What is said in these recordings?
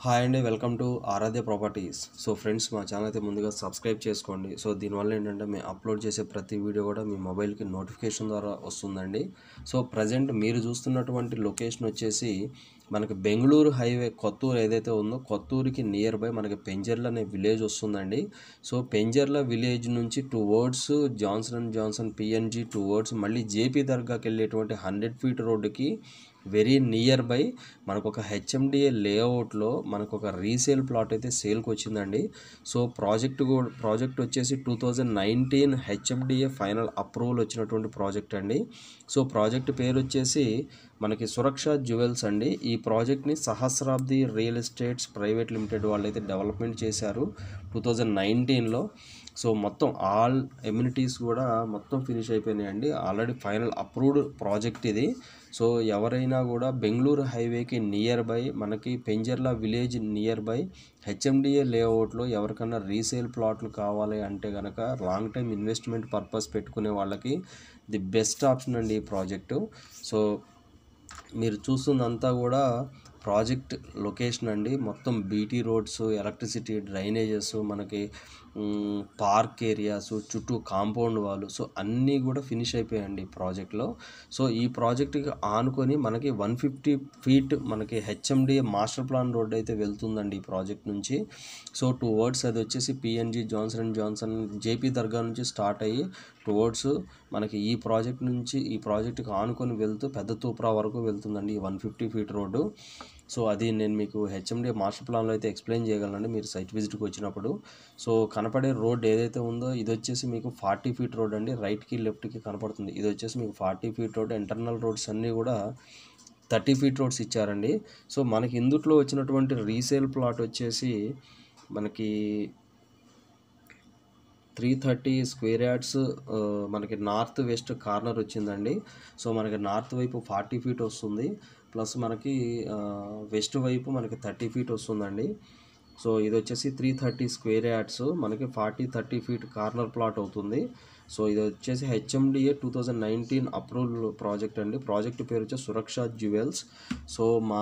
Hi అండి, welcome to Aaradhya properties. So friends, మా channel అయితే ముందుగా సబ్స్క్రైబ్ చేసుకోండి. సో దీనివల్ల ఏంటంటే మేము అప్లోడ్ చేసే ప్రతి వీడియో కూడా మీ మొబైల్కి నోటిఫికేషన్ ద్వారా వస్తుందండి. సో ప్రజెంట్ మీరు చూస్తున్నటువంటి లొకేషన్ వచ్చేసి మనకి బెంగళూరు హైవే కొత్తూరు ఏదైతే ఉందో కొత్తూరుకి నియర్ బై మనకి పెంజర్ల అనే విలేజ్ వస్తుందండి. సో పెంజర్ల విలేజ్ నుంచి టువర్డ్స్ జాన్సన్ పిఎన్జి టువర్డ్స్ మళ్ళీ జేపీ దర్గాకి వెళ్ళేటువంటి 100 ఫీట్ రోడ్డుకి వెరీ నియర్ బై మనకు ఒక హెచ్ఎండిఏ లేఅవుట్లో మనకు ఒక రీసేల్ ప్లాట్ అయితే సేల్కి వచ్చిందండి. సో ప్రాజెక్ట్ వచ్చేసి 2019 హెచ్ఎండిఏ ఫైనల్ అప్రూవల్ వచ్చినటువంటి ప్రాజెక్ట్ అండి. సో ప్రాజెక్ట్ పేరు వచ్చేసి మనకి సురక్ష జ్యువెల్స్ అండి. ఈ ప్రాజెక్ట్ని సహస్రాబ్ది రియల్ ఎస్టేట్స్ ప్రైవేట్ లిమిటెడ్ వాళ్ళు అయితే డెవలప్మెంట్ చేశారు 2019లో. సో మొత్తం ఆల్ ఎమ్యూనిటీస్ కూడా మొత్తం ఫినిష్ అయిపోయినాయండి. ఆల్రెడీ ఫైనల్ అప్రూవ్డ్ ప్రాజెక్ట్ ఇది. సో ఎవరైనా కూడా బెంగళూరు హైవేకి నియర్ బై మనకి Penjarla village near by HMDA లేఅవుట్లో ఎవరికన్నా రీసేల్ ప్లాట్లు కావాలి అంటే కనుక లాంగ్ టైం ఇన్వెస్ట్మెంట్ పర్పస్ పెట్టుకునే వాళ్ళకి ది బెస్ట్ ఆప్షన్ అండి ఈ ప్రాజెక్టు. సో మీరు చూస్తుందంతా కూడా ప్రాజెక్ట్ లొకేషన్ అండి. మొత్తం బీటీ రోడ్స్, ఎలక్ట్రిసిటీ, డ్రైనేజెస్, మనకి పార్క్ ఏరియాస్, చుట్టూ కాంపౌండ్ వాళ్ళు, సో అన్నీ కూడా ఫినిష్ అయిపోయాయండి ఈ ప్రాజెక్ట్లో. సో ఈ ప్రాజెక్ట్కి ఆనుకొని మనకి 150 ఫీట్ మనకి హెచ్ఎండిఏ మాస్టర్ ప్లాన్ రోడ్ అయితే వెళ్తుందండి ఈ ప్రాజెక్ట్ నుంచి. సో టువర్డ్స్ అది వచ్చేసి పిఎన్జి జాన్సన్ జేపీ దర్గా నుంచి స్టార్ట్ అయ్యి టువర్డ్స్ మనకి ఈ ప్రాజెక్ట్కి ఆనుకొని వెళ్తూ పెద్ద తూప్రా వరకు వెళ్తుందండి ఈ 150 ఫీట్ రోడ్డు. సో అది నేను మీకు హెచ్ఎండిఏ మాస్టర్ ప్లాన్లో అయితే ఎక్స్ప్లెయిన్ చేయగలనండి మీరు సైట్ విజిట్కి వచ్చినప్పుడు. సో కనపడే రోడ్ ఏదైతే ఉందో ఇది వచ్చేసి మీకు 40 ఫీట్ రోడ్ అండి. రైట్కి లెఫ్ట్కి కనపడుతుంది. ఇది వచ్చేసి మీకు 40 ఫీట్ రోడ్. ఇంటర్నల్ రోడ్స్ అన్నీ కూడా 30 ఫీట్ రోడ్స్ ఇచ్చారండి. సో మనకి ఇందుట్లో వచ్చినటువంటి రీసేల్ ప్లాట్ వచ్చేసి మనకి 330 స్క్వేర్ యార్డ్స్ మనకి నార్త్ వెస్ట్ కార్నర్ వచ్చిందండి. సో మనకి నార్త్ వైపు 40 ఫీట్ వస్తుంది, ప్లస్ మనకి వెస్ట్ వైపు మనకి 30 ఫీట్ వస్తుందండి. సో ఇది వచ్చేసి 330 స్క్వేర్ యార్డ్స్ మనకి 30 ఫీట్ కార్నర్ ప్లాట్ అవుతుంది. సో ఇది వచ్చేసి హెచ్ఎండిఏ 2019 అప్రూవల్ ప్రాజెక్ట్ అండి. ప్రాజెక్ట్ పేరు వచ్చేసి సురక్ష జ్యువెల్స్. సో మా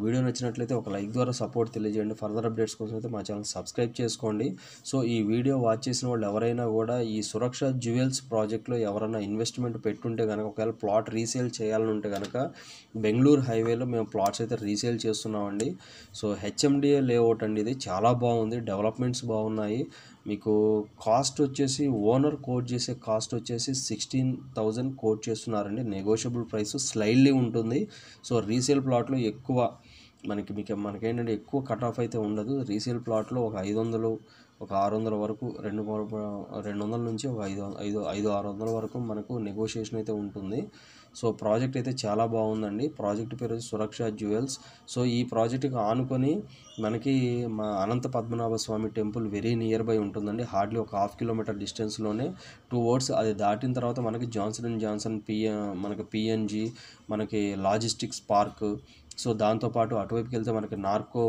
వీడియో నచ్చినట్లయితే ఒక లైక్ ద్వారా సపోర్ట్ తెలియజేయండి. ఫర్దర్ అప్డేట్స్ కోసం అయితే మా ఛానల్ సబ్స్క్రైబ్ చేసుకోండి. సో ఈ వీడియో వాచ్ చేసిన వాళ్ళు ఎవరైనా కూడా ఈ సురక్ష జ్యువెల్స్ ప్రాజెక్ట్లో ఎవరైనా ఇన్వెస్ట్మెంట్ పెట్టుంటే కనుక, ఒకవేళ ప్లాట్ రీసేల్ చేయాలనుంటే కనుక బెంగళూరు హైవేలో మేము ప్లాట్స్ అయితే రీసేల్ చేస్తున్నామండి. సో హెచ్ఎండిఏ లేఅవుట్ అండి. ఇది చాలా బాగుంది, డెవలప్మెంట్స్ బాగున్నాయి. మీకు కాస్ట్ వచ్చేసి ఓనర్ కోట్ చేసే కాస్ట్ వచ్చేసి 16,000 కోట్ చేస్తున్నారండి. నెగోషియబుల్ ప్రైస్ స్లైడ్లీ ఉంటుంది. సో రీసేల్ ప్లాట్లో ఎక్కువ మనకేంటంటే ఎక్కువ కట్ ఆఫ్ అయితే ఉండదు. రీసేల్ ప్లాట్లో ఒక 500 ఒక 600 వరకు 200 నుంచి ఒక 600 వరకు మనకు నెగోషియేషన్ అయితే ఉంటుంది. సో ప్రాజెక్ట్ అయితే చాలా బాగుందండి. ప్రాజెక్ట్ పేరు సురక్ష జ్యువెల్స్. సో ఈ ప్రాజెక్ట్కి ఆనుకొని మనకి మా అనంత పద్మనాభ స్వామి టెంపుల్ వెరీ నియర్ బై ఉంటుందండి. హార్డ్లీ ఒక 1/2 కిలోమీటర్ డిస్టెన్స్లోనే. టువర్డ్స్ అది దాటిన తర్వాత మనకి జాన్సన్ మనకి పిఎన్జి, మనకి లాజిస్టిక్స్ పార్క్. సో దాంతోపాటు అటువైపుకి వెళ్తే మనకి నార్కో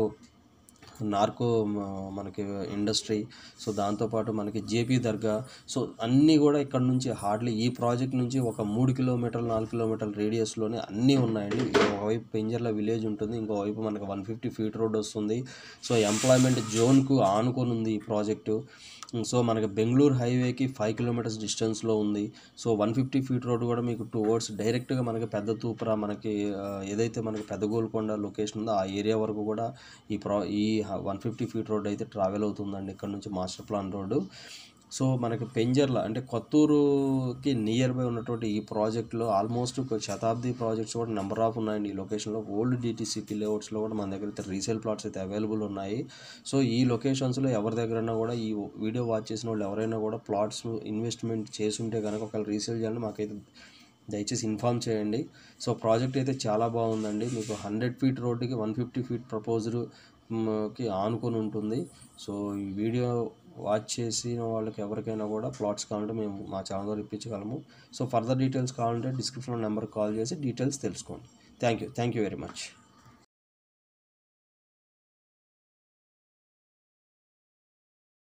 మనకి ఇండస్ట్రీ. సో దాంతోపాటు మనకి జేపీ దర్గా. సో అన్నీ కూడా ఇక్కడ నుంచి హార్డ్లీ ఈ ప్రాజెక్ట్ నుంచి ఒక 3 కిలోమీటర్లు 4 కిలోమీటర్ల రేడియస్లోనే అన్నీ ఉన్నాయండి. ఒకవైపు పెంజర్ల విలేజ్ ఉంటుంది, ఇంకోవైపు మనకి 150 ఫీట్ రోడ్ వస్తుంది. సో ఎంప్లాయ్మెంట్ జోన్కు ఆనుకొని ఉంది ఈ ప్రాజెక్టు. సో మనకి బెంగళూరు హైవేకి 5 కిలోమీటర్స్ డిస్టెన్స్లో ఉంది. సో 150 ఫీట్ రోడ్ కూడా మీకు టువర్డ్స్ డైరెక్ట్గా మనకి పెద్ద తూప్రా మనకి ఏదైతే మనకి పెద్ద గోల్కొండ లొకేషన్ ఉందో ఆ ఏరియా వరకు కూడా ఈ 150 ఫీట్ రోడ్ అయితే ట్రావెల్ అవుతుందండి ఇక్కడ నుంచి మాస్టర్ ప్లాన్ రోడ్డు. సో మనకి పెంజర్ల అంటే కొత్తూరుకి నియర్ బై ఉన్నటువంటి ఈ ప్రాజెక్ట్లో ఆల్మోస్ట్ శతాబ్ది ప్రాజెక్ట్స్ కూడా నెంబర్ ఆఫ్ ఉన్నాయండి ఈ లొకేషన్లో. ఓల్డ్ డిటీసీపీ లేఅవుట్స్లో కూడా మన దగ్గర అయితే రీసేల్ ప్లాట్స్ అయితే అవైలబుల్ ఉన్నాయి. సో ఈ లొకేషన్స్లో ఎవరి దగ్గరైనా కూడా ఈ వీడియో వాచ్ చేసిన వాళ్ళు ఎవరైనా కూడా ప్లాట్స్ ఇన్వెస్ట్మెంట్ చేసుంటే కనుక ఒకవేళ రీసేల్ చేయాలని మాకైతే దయచేసి ఇన్ఫామ్ చేయండి. సో ప్రాజెక్ట్ అయితే చాలా బాగుందండి. మీకు 100 ఫీట్ రోడ్డుకి 150 ఫీట్ ప్రపోజ్డ్కి ఆనుకొని ఉంటుంది. సో ఈ వీడియో వాచ్ చేసిన వాళ్ళకి ఎవరికైనా కూడా ప్లాట్స్ కావాలంటే మేము మా ఛానల్ ద్వారా ఇప్పించగలము. సో ఫర్దర్ డీటెయిల్స్ కావాలంటే డిస్క్రిప్షన్లో నెంబర్కి కాల్ చేసి డీటెయిల్స్ తెలుసుకోండి. Thank you very much.